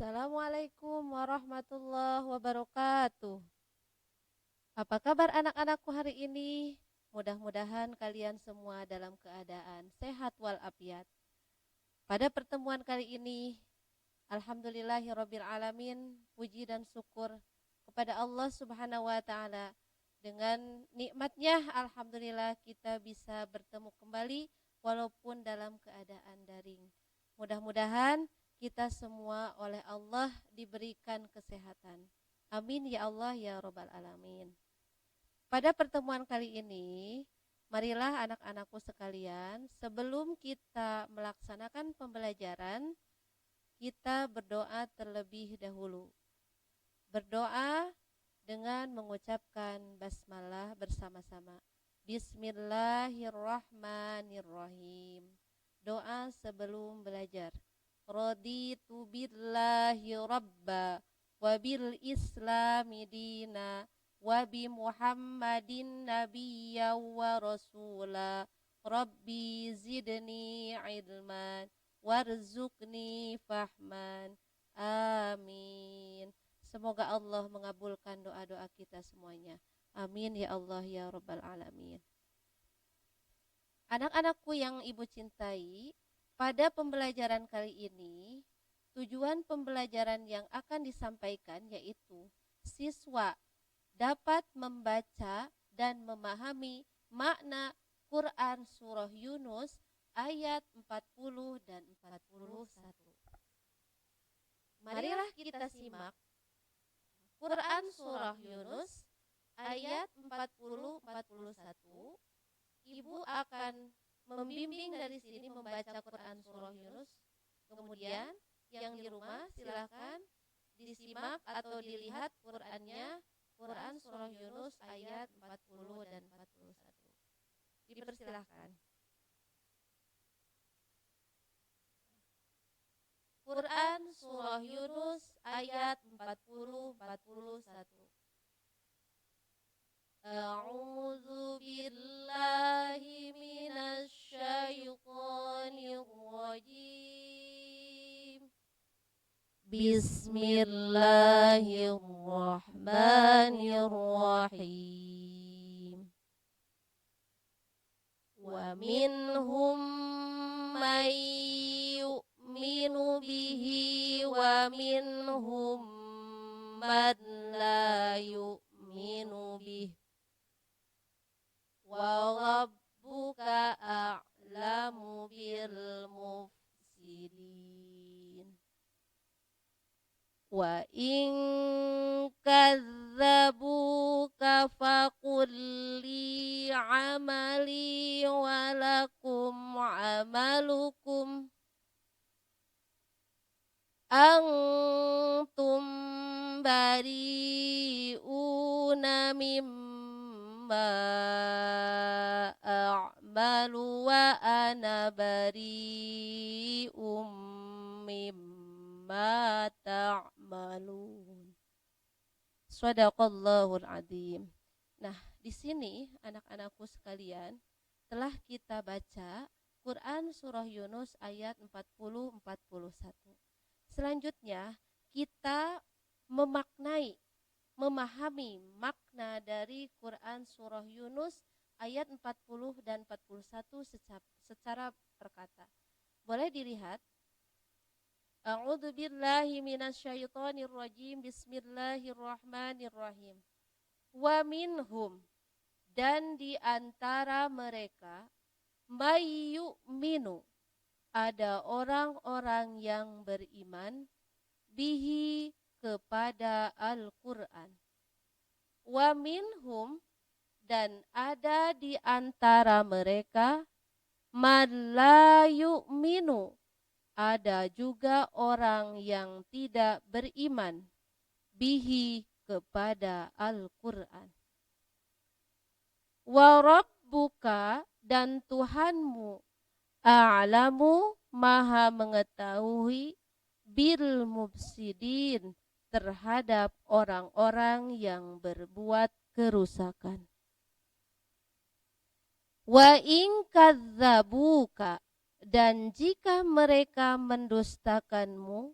Assalamualaikum warahmatullahi wabarakatuh. Apa kabar anak-anakku hari ini? Mudah-mudahan kalian semua dalam keadaan sehat walafiat. Pada pertemuan kali ini, alhamdulillahirabbil alamin, puji dan syukur kepada Allah Subhanahu wa taala. Dengan nikmatnya alhamdulillah kita bisa bertemu kembali walaupun dalam keadaan daring. Mudah-mudahan kita semua oleh Allah diberikan kesehatan. Amin ya Allah ya Rabbal Alamin. Pada pertemuan kali ini, marilah anak-anakku sekalian, sebelum kita melaksanakan pembelajaran, kita berdoa terlebih dahulu. Berdoa dengan mengucapkan basmalah bersama-sama. Bismillahirrahmanirrahim. Doa sebelum belajar. Raditu billahi rabba wa bil islami dina wa bi muhammadin nabiyya wa rasula rabbi zidni ilman warzuqni fahman amin. Semoga Allah mengabulkan doa-doa kita semuanya, amin ya Allah ya Rabbal Alamin. Anak-anakku yang ibu cintai, pada pembelajaran kali ini, tujuan pembelajaran yang akan disampaikan yaitu siswa dapat membaca dan memahami makna Quran Surah Yunus ayat 40 dan 41. Marilah kita simak Quran Surah Yunus ayat 40-41. Ibu akan membimbing dari sini membaca Quran Surah Yunus. Kemudian yang di rumah silakan disimak atau dilihat Qurannya, Quran Surah Yunus ayat 40 dan 41. Dipersilahkan. Quran Surah Yunus ayat 40-41. A'udzu billahi minasy syaithanir rajim. Bismillahirrahmanirrahim. Wa minhum may yu'minu bihi wa minhum man la yu'minu bihi. Wa rabbuka a'lamu bil mufsidin. Wa in kadzabuka faqul li amali wa lakum amalukum antum bari'una mimma a'malu wa ana bari'um mimma ta'malun. Shadaqallahul adzim. Nah, di sini anak-anakku sekalian telah kita baca Quran Surah Yunus ayat 40-41. Selanjutnya kita memahami makna dari Quran Surah Yunus ayat 40 dan 41 secara perkata. Boleh dilihat. A'udzu billahi minasyaitonir rajim. Bismillahirrahmanirrahim. Wa minhum, dan di antara mereka, may yu'minu, ada orang-orang yang beriman, bihi, kepada Al-Quran. Wa minhum, dan ada di antara mereka, man la yu'minu, ada juga orang yang tidak beriman, bihi, kepada Al-Quran. Wa rabbuka, dan Tuhanmu, a'lamu, maha mengetahui, bil mufsidin, terhadap orang-orang yang berbuat kerusakan. Wa in kadzabuka, dan jika mereka mendustakanmu,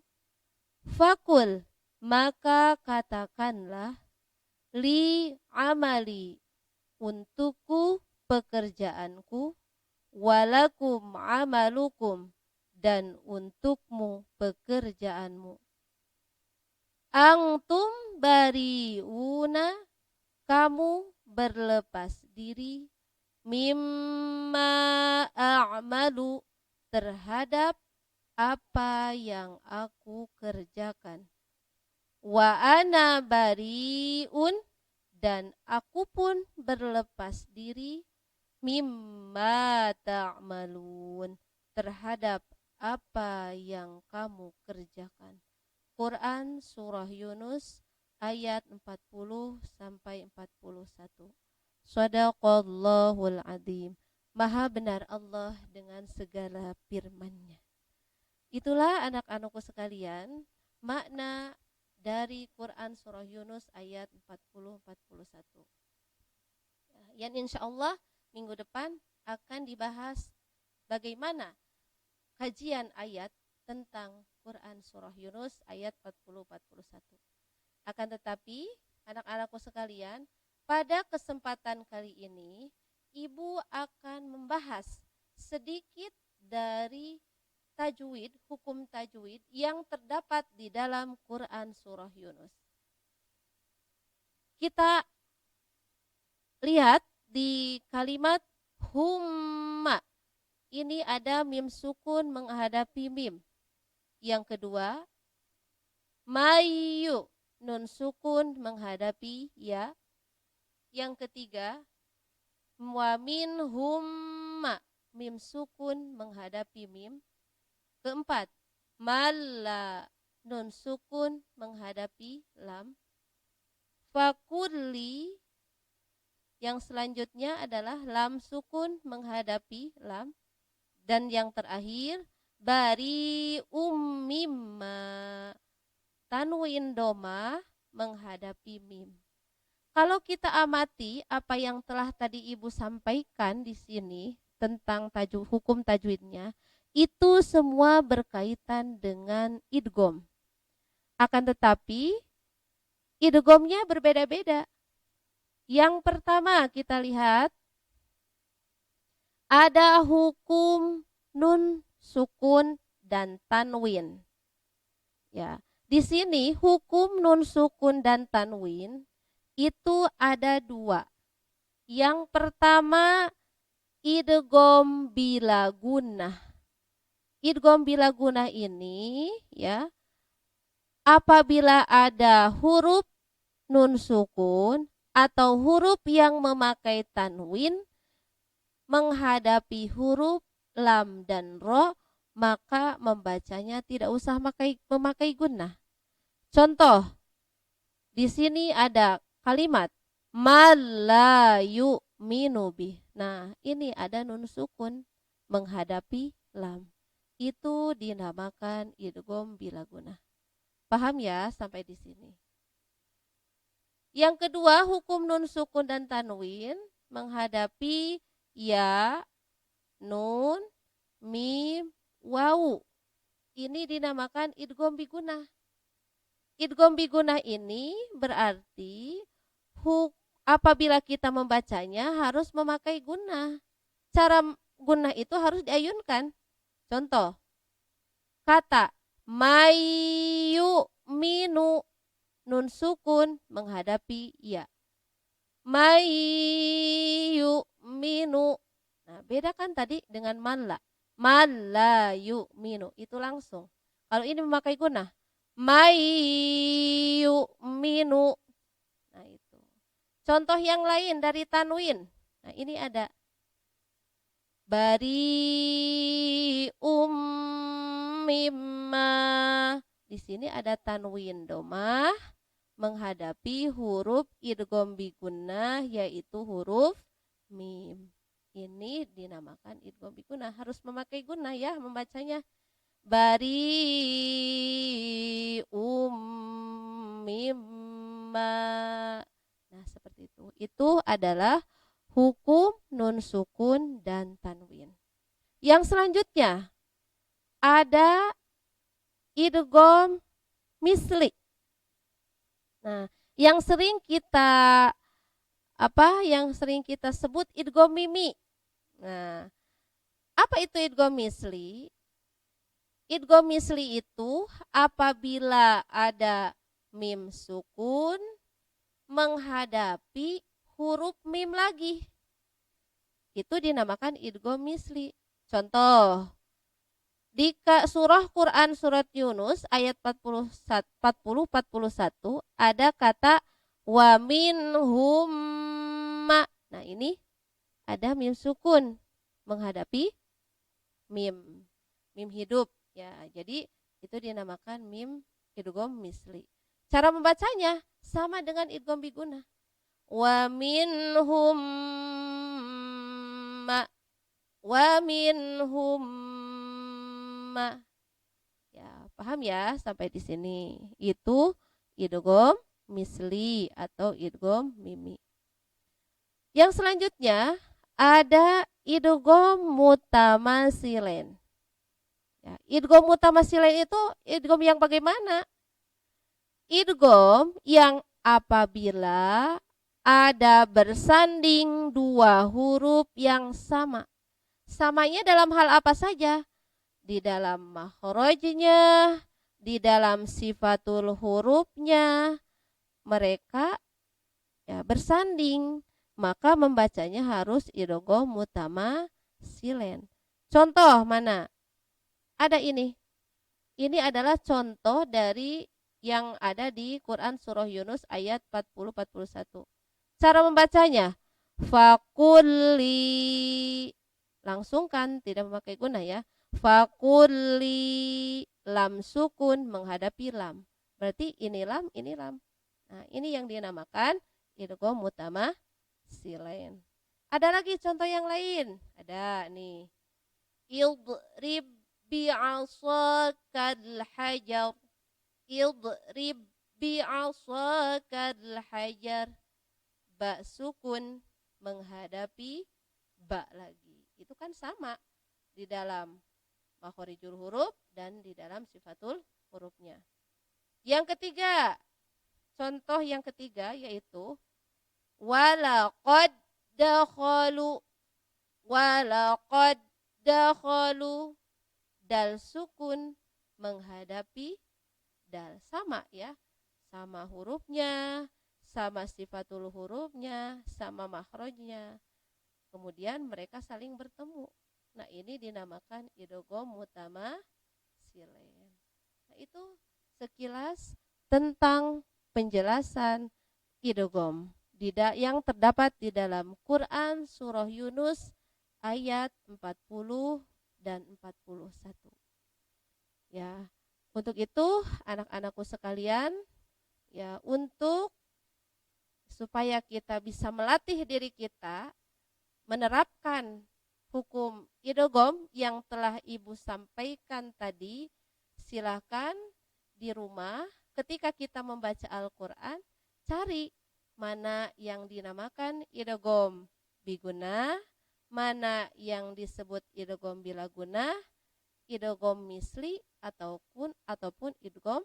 Fakul, maka katakanlah, li amali, untukku pekerjaanku, walakum amalukum, dan untukmu pekerjaanmu. Antum bariuna, kamu berlepas diri, mimma a'malu, terhadap apa yang aku kerjakan. Wa ana bariun, dan aku pun berlepas diri, mimma ta'malun, terhadap apa yang kamu kerjakan. Quran Surah Yunus ayat 40 sampai 41. Shadaqallahul Adzim. Maha benar Allah dengan segala firman-Nya. Itulah anak-anakku sekalian, makna dari Quran Surah Yunus ayat 40-41. Yang insya Allah minggu depan akan dibahas bagaimana kajian ayat tentang Quran Surah Yunus ayat 40-41. Akan tetapi anak-anakku sekalian, pada kesempatan kali ini Ibu akan membahas sedikit dari tajwid, hukum tajwid yang terdapat di dalam Quran Surah Yunus. Kita lihat di kalimat humma. Ini ada mim sukun menghadapi mim. Yang kedua, mayu, nun sukun menghadapi ya. Yang ketiga, wa minhumma, mim sukun menghadapi mim. Keempat, malla, nun sukun menghadapi lam. Fakulli, yang selanjutnya adalah lam sukun menghadapi lam. Dan yang terakhir, bari ummimma, tanwin doma menghadapi mim. Kalau kita amati apa yang telah tadi Ibu sampaikan di sini tentang hukum tajwidnya, itu semua berkaitan dengan idgham. Akan tetapi idghamnya berbeda-beda. Yang pertama kita lihat ada hukum nun sukun dan tanwin. Ya, di sini hukum nun sukun dan tanwin itu ada dua. Yang pertama idgham bila gunnah. Idgham bila gunnah ini ya, apabila ada huruf nun sukun atau huruf yang memakai tanwin menghadapi huruf lam dan ro, maka membacanya tidak usah memakai gunnah. Contoh, di sini ada kalimat la yu'minu bih. Nah, ini ada nun sukun menghadapi lam. Itu dinamakan idgham bila gunnah. Paham ya sampai di sini? Yang kedua, hukum nun sukun dan tanwin menghadapi ya, nun, mim, wawu. Ini dinamakan idgham bigunnah. Idgham bigunnah ini berarti apabila kita membacanya harus memakai gunnah. Cara gunnah itu harus diayunkan. Contoh, kata mayu minu, nun sukun menghadapi ya. Mayu minu. Nah, bedakan tadi dengan manla. Manla yu'minu, itu langsung. Kalau ini memakai gunnah, mayu minu. Nah, itu. Contoh yang lain dari tanwin. Nah, ini ada bari mimma. Di sini ada tanwin domah menghadapi huruf idgham bigunnah yaitu huruf mim. Ini dinamakan idgham bigunnah, harus memakai gunnah ya membacanya. Bari mimma. Nah, seperti itu. Itu adalah hukum nun sukun dan tanwin. Yang selanjutnya ada idgham misli. Nah, yang sering kita sebut idgham mimi. Nah, apa itu idgham misli? Idgham misli itu apabila ada mim sukun menghadapi huruf mim lagi. Itu dinamakan idgham misli. Contoh, di surah Quran surat Yunus ayat 40-41 ada kata wa minhum ma. Nah, ini ada mim sukun menghadapi mim hidup ya. Jadi itu dinamakan mim idgham misli. Cara membacanya sama dengan idgham biguna. Wa minhum ma, wa minhum ma. Ya, paham ya sampai di sini. Itu idgham misli atau idgham mimi. Yang selanjutnya ada idgham mutamasilen. Ya, idgham mutamasilen itu idgham yang bagaimana? Idgham yang apabila ada bersanding dua huruf yang sama. Samanya dalam hal apa saja? Di dalam makhrajnya, di dalam sifatul hurufnya, mereka ya bersanding, maka membacanya harus idgham mutamasilen. Contoh mana? Ada ini. Ini adalah contoh dari yang ada di Quran surah Yunus ayat 40-41. Cara membacanya, fakulli, langsung kan, tidak memakai guna ya. Fakulli, lam sukun menghadapi lam. Berarti ini lam, ini lam. Nah, ini yang dinamakan idgham mutamasilen. Ada lagi contoh yang lain. Ada nih. Idrib bi'asakal hajar. Idrib bi'asakal hajar. Ba sukun menghadapi ba lagi. Itu kan sama di dalam makhorijul huruf dan di dalam sifatul hurufnya. Yang ketiga, contoh yang ketiga yaitu walaqad dakhalu. Walaqad dakhalu, dal sukun menghadapi dal, sama ya, sama hurufnya, sama sifatul hurufnya, sama makhrajnya. Kemudian mereka saling bertemu. Nah, ini dinamakan idgham mutamasilen. Nah, itu sekilas tentang penjelasan idgham yang terdapat di dalam Quran surah Yunus ayat 40 dan 41. Ya, untuk itu anak-anakku sekalian, ya, untuk supaya kita bisa melatih diri kita menerapkan hukum idgham yang telah Ibu sampaikan tadi, silakan di rumah ketika kita membaca Al-Qur'an cari mana yang dinamakan idgham biguna, mana yang disebut idgham bilaguna, idgham misli ataupun idgham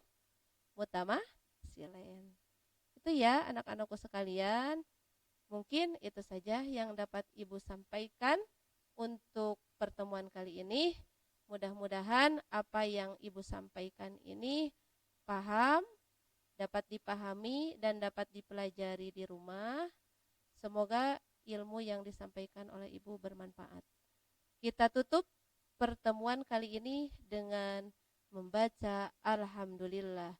mutamasilen. Itu ya anak-anakku sekalian. Mungkin itu saja yang dapat Ibu sampaikan untuk pertemuan kali ini. Mudah-mudahan apa yang Ibu sampaikan ini paham, dapat dipahami dan dapat dipelajari di rumah. Semoga ilmu yang disampaikan oleh Ibu bermanfaat. Kita tutup pertemuan kali ini dengan membaca Alhamdulillah.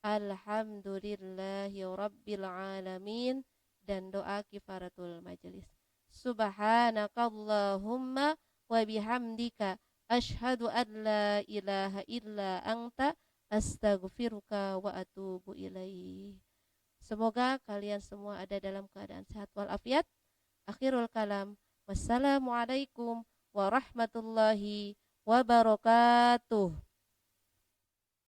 Alhamdulillahi Rabbil Alamin dan doa kifaratul majelis. Subhanakallahumma wa bihamdika asyhadu an la ilaha illa anta astaghfiruka wa atubu ilaih. Semoga kalian semua ada dalam keadaan sehat walafiat. Akhirul kalam. Wassalamualaikum warahmatullahi wabarakatuh.